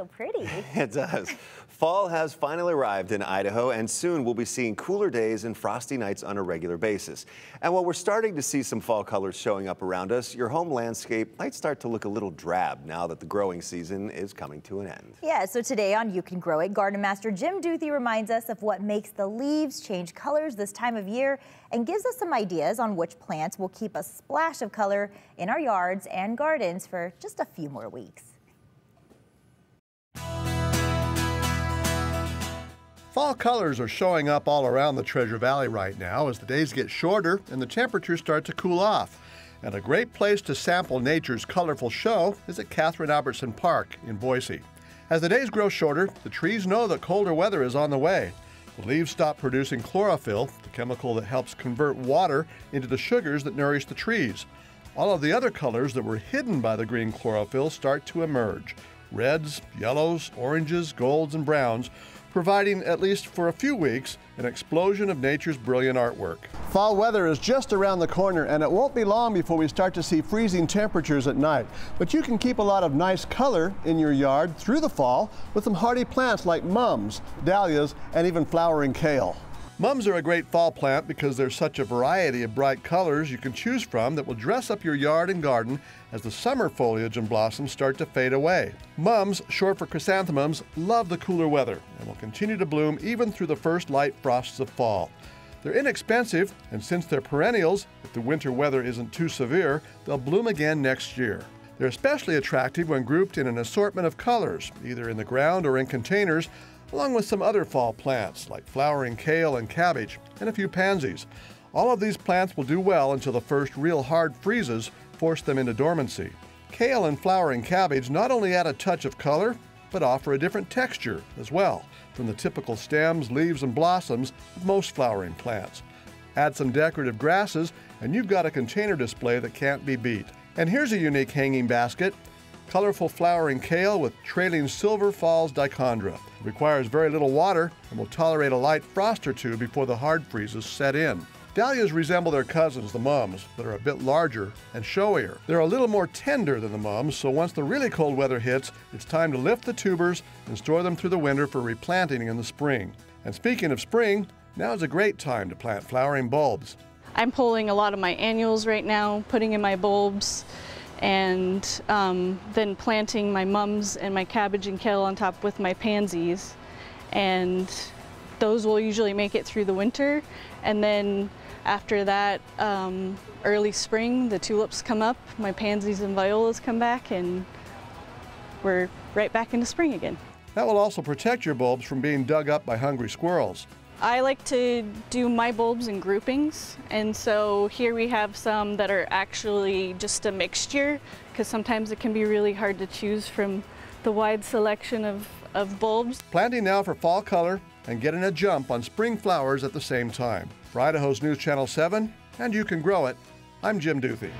so pretty. It does. Fall has finally arrived in Idaho, and soon we'll be seeing cooler days and frosty nights on a regular basis. And while we're starting to see some fall colors showing up around us, your home landscape might start to look a little drab now that the growing season is coming to an end. Yeah, so today on You Can Grow It, Garden Master Jim Duthie reminds us of what makes the leaves change colors this time of year and gives us some ideas on which plants will keep a splash of color in our yards and gardens for just a few more weeks. Fall colors are showing up all around the Treasure Valley right now as the days get shorter and the temperatures start to cool off. And a great place to sample nature's colorful show is at Catherine Albertson Park in Boise. As the days grow shorter, the trees know that colder weather is on the way. The leaves stop producing chlorophyll, the chemical that helps convert water into the sugars that nourish the trees. All of the other colors that were hidden by the green chlorophyll start to emerge. Reds, yellows, oranges, golds, and browns, providing, at least for a few weeks, an explosion of nature's brilliant artwork. Fall weather is just around the corner, and it won't be long before we start to see freezing temperatures at night. But you can keep a lot of nice color in your yard through the fall with some hardy plants like mums, dahlias, and even flowering kale. Mums are a great fall plant because there's such a variety of bright colors you can choose from that will dress up your yard and garden as the summer foliage and blossoms start to fade away. Mums, short for chrysanthemums, love the cooler weather and will continue to bloom even through the first light frosts of fall. They're inexpensive, and since they're perennials, if the winter weather isn't too severe, they'll bloom again next year. They're especially attractive when grouped in an assortment of colors, either in the ground or in containers, along with some other fall plants like flowering kale and cabbage, and a few pansies. All of these plants will do well until the first real hard freezes force them into dormancy. Kale and flowering cabbage not only add a touch of color, but offer a different texture as well from the typical stems, leaves, and blossoms of most flowering plants. Add some decorative grasses, and you've got a container display that can't be beat. And here's a unique hanging basket. Colorful flowering kale with trailing silver falls dichondra. It requires very little water and will tolerate a light frost or two before the hard freezes set in. Dahlias resemble their cousins, the mums, but are a bit larger and showier. They're a little more tender than the mums, so once the really cold weather hits, it's time to lift the tubers and store them through the winter for replanting in the spring. And speaking of spring, now is a great time to plant flowering bulbs. I'm pulling a lot of my annuals right now, putting in my bulbs, and then planting my mums and my cabbage and kale on top with my pansies. And those will usually make it through the winter. And then after that, early spring, the tulips come up, my pansies and violas come back, and we're right back into spring again. That will also protect your bulbs from being dug up by hungry squirrels. I like to do my bulbs in groupings, and so here we have some that are actually just a mixture, because sometimes it can be really hard to choose from the wide selection of bulbs. Planting now for fall color and getting a jump on spring flowers at the same time. For Idaho's News Channel 7, and You Can Grow It, I'm Jim Duthie.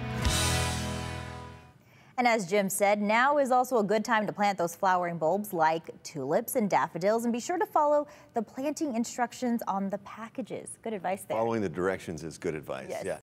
And as Jim said, now is also a good time to plant those flowering bulbs like tulips and daffodils, and be sure to follow the planting instructions on the packages. Good advice there. Following the directions is good advice. Yes. Yeah.